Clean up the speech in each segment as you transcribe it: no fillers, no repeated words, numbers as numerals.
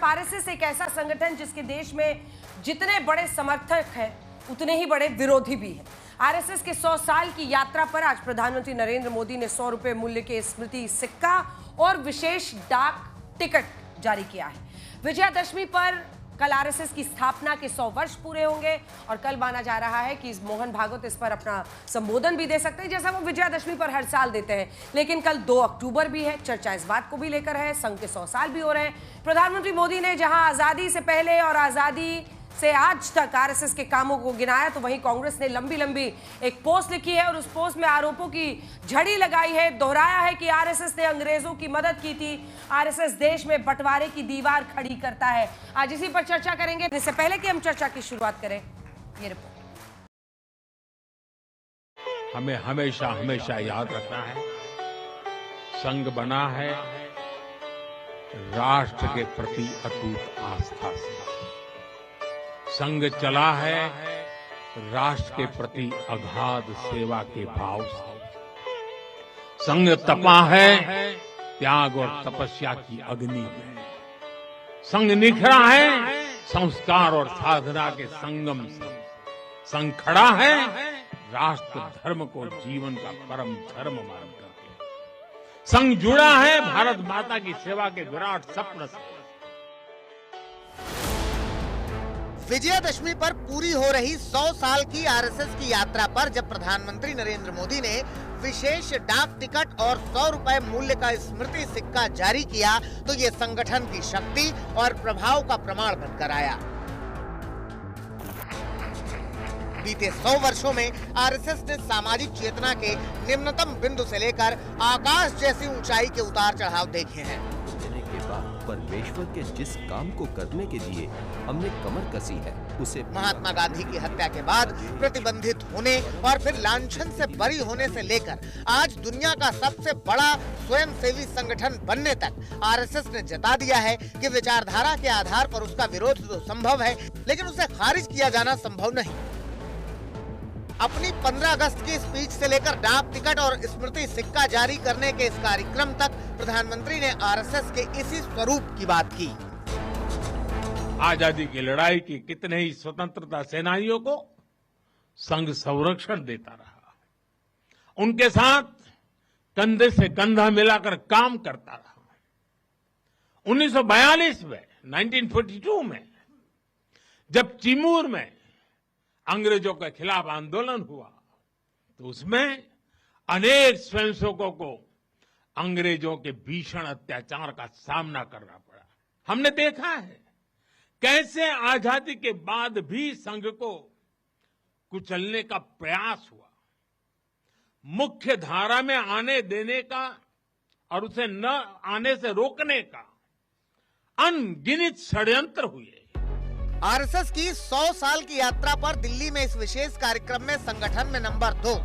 आप आरएसएस एक ऐसा संगठन जिसके देश में जितने बड़े समर्थक हैं उतने ही बड़े विरोधी भी हैं। आरएसएस के 100 साल की यात्रा पर आज प्रधानमंत्री नरेंद्र मोदी ने 100 रुपए मूल्य के स्मृति सिक्का और विशेष डाक टिकट जारी किया है। विजयादशमी पर कल आरएसएस की स्थापना के 100 वर्ष पूरे होंगे और कल माना जा रहा है कि मोहन भागवत इस पर अपना संबोधन भी दे सकते हैं, जैसा वो विजयादशमी पर हर साल देते हैं। लेकिन कल 2 अक्टूबर भी है, चर्चा इस बात को भी लेकर है। संघ के 100 साल भी हो रहे हैं। प्रधानमंत्री मोदी ने जहां आजादी से पहले और आजादी से आज तक आरएसएस के कामों को गिनाया, तो वहीं कांग्रेस ने लंबी लंबी एक पोस्ट लिखी है और उस पोस्ट में आरोपों की झड़ी लगाई है। दोहराया है कि आरएसएस ने अंग्रेजों की मदद की थी, आरएसएस देश में बंटवारे की दीवार खड़ी करता है। आज इसी पर चर्चा करेंगे। इससे पहले कि हम चर्चा की शुरुआत करें, ये रिपोर्ट। हमें हमेशा हमेशा याद रखना है, संघ बना है राष्ट्र के प्रति अटूट आस्था से, संघ चला है राष्ट्र के प्रति अगाध सेवा के भाव से, संघ तपा है त्याग और तपस्या की अग्नि में, संघ निखरा है संस्कार और साधना के संगम से, संघ खड़ा है राष्ट्र धर्म को जीवन का परम धर्म मानकर के, संघ जुड़ा है भारत माता की सेवा के विराट सपने से। विजयादशमी पर पूरी हो रही 100 साल की आरएसएस की यात्रा पर जब प्रधानमंत्री नरेंद्र मोदी ने विशेष डाक टिकट और 100 रुपए मूल्य का स्मृति सिक्का जारी किया, तो ये संगठन की शक्ति और प्रभाव का प्रमाण बनकर आया। बीते 100 वर्षों में आरएसएस ने सामाजिक चेतना के निम्नतम बिंदु से लेकर आकाश जैसी ऊंचाई के उतार चढ़ाव देखे हैं। परमेश्वर के जिस काम को करने के लिए हमने कमर कसी है उसे महात्मा गांधी की हत्या के बाद प्रतिबंधित होने और फिर लांछन से बरी होने से लेकर आज दुनिया का सबसे बड़ा स्वयंसेवी संगठन बनने तक आरएसएस ने जता दिया है कि विचारधारा के आधार पर उसका विरोध तो संभव है, लेकिन उसे खारिज किया जाना संभव नहीं। अपनी 15 अगस्त की स्पीच से लेकर डाक टिकट और स्मृति सिक्का जारी करने के इस कार्यक्रम तक प्रधानमंत्री ने आरएसएस के इसी स्वरूप की बात की। आजादी की लड़ाई की कितने ही स्वतंत्रता सेनानियों को संघ संरक्षण देता रहा, उनके साथ कंधे से कंधा मिलाकर काम करता रहा। 1942 में 1942 में जब चिमूर में अंग्रेजों के खिलाफ आंदोलन हुआ, तो उसमें अनेक स्वयंसेवकों को अंग्रेजों के भीषण अत्याचार का सामना करना पड़ा। हमने देखा है कैसे आजादी के बाद भी संघ को कुचलने का प्रयास हुआ, मुख्य धारा में आने देने का और उसे न आने से रोकने का अनगिनत षड्यंत्र हुए। आरएसएस की 100 साल की यात्रा पर दिल्ली में इस विशेष कार्यक्रम में संगठन में नंबर 2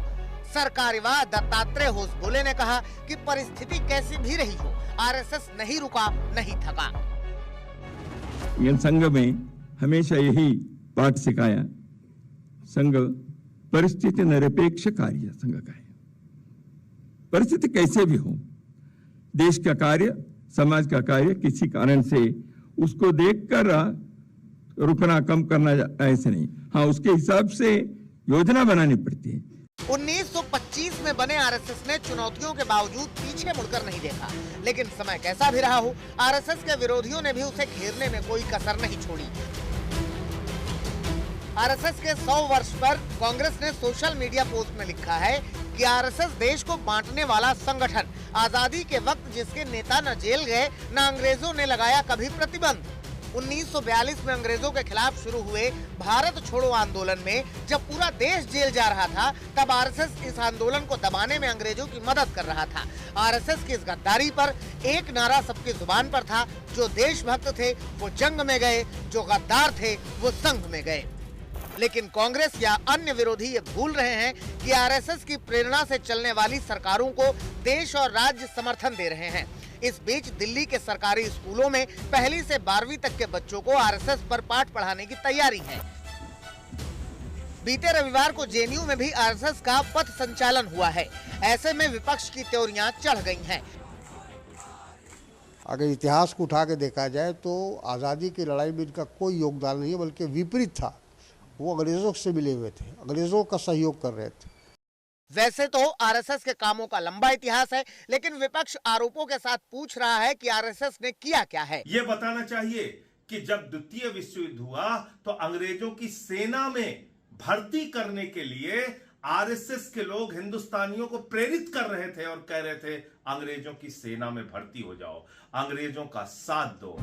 सरकारीवा दत्तात्रेय होसबोले ने कहा कि परिस्थिति कैसी भी रही हो, आरएसएस नहीं रुका, नहीं थका। संघ में हमेशा यही पाठ सिखाया, संघ परिस्थिति निरपेक्ष कार्य संघ का है। परिस्थिति कैसे भी हो, देश का कार्य, समाज का कार्य, किसी कारण से उसको देखकर रुकना, कम करना ऐसे नहीं, हाँ उसके हिसाब से योजना बनानी पड़ती है। 1925 में बने आरएसएस ने चुनौतियों के बावजूद पीछे मुड़कर नहीं देखा, लेकिन समय कैसा भी रहा हो, आरएसएस के विरोधियों ने भी उसे घेरने में कोई कसर नहीं छोड़ी। आरएसएस के 100 वर्ष पर कांग्रेस ने सोशल मीडिया पोस्ट में लिखा है कि आरएसएस देश को बांटने वाला संगठन, आजादी के वक्त जिसके नेता न जेल गए न अंग्रेजों ने लगाया कभी प्रतिबंध। 1942 में अंग्रेजों के खिलाफ शुरू हुए भारत छोड़ो आंदोलन में जब पूरा देश जेल जा रहा था, तब आरएसएस इस आंदोलन को दबाने में अंग्रेजों की मदद कर रहा था। आरएसएस की इस गद्दारी पर एक नारा सबकी जुबान पर था, जो देशभक्त थे वो जंग में गए, जो गद्दार थे वो संघ में गए। लेकिन कांग्रेस या अन्य विरोधी ये भूल रहे हैं कि आरएसएस की प्रेरणा से चलने वाली सरकारों को देश और राज्य समर्थन दे रहे हैं। इस बीच दिल्ली के सरकारी स्कूलों में 1ली से 12वीं तक के बच्चों को आरएसएस पर पाठ पढ़ाने की तैयारी है। बीते रविवार को जेएनयू में भी आरएसएस का पथ संचालन हुआ है। ऐसे में विपक्ष की त्योरियां चढ़ गई हैं। अगर इतिहास को उठा के देखा जाए तो आज़ादी की लड़ाई में इनका कोई योगदान नहीं है, बल्कि विपरीत था। वो अंग्रेज़ों से मिले हुए थे, अंग्रेज़ों का सहयोग कर रहे थे। वैसे तो आरएसएस के कामों का लंबा इतिहास है, लेकिन विपक्ष आरोपों के साथ पूछ रहा है कि आरएसएस ने किया क्या है। ये बताना चाहिए कि जब द्वितीय विश्व युद्ध हुआ तो अंग्रेजों की सेना में भर्ती करने के लिए आरएसएस के लोग हिंदुस्तानियों को प्रेरित कर रहे थे और कह रहे थे अंग्रेजों की सेना में भर्ती हो जाओ, अंग्रेजों का साथ दो।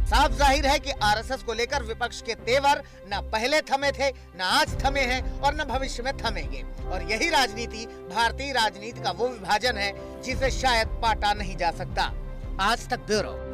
साफ जाहिर है कि आरएसएस को लेकर विपक्ष के तेवर न पहले थमे थे, न आज थमे हैं और न भविष्य में थमेंगे। और यही राजनीति, भारतीय राजनीति का वो विभाजन है जिसे शायद पाटा नहीं जा सकता। आज तक ब्यूरो।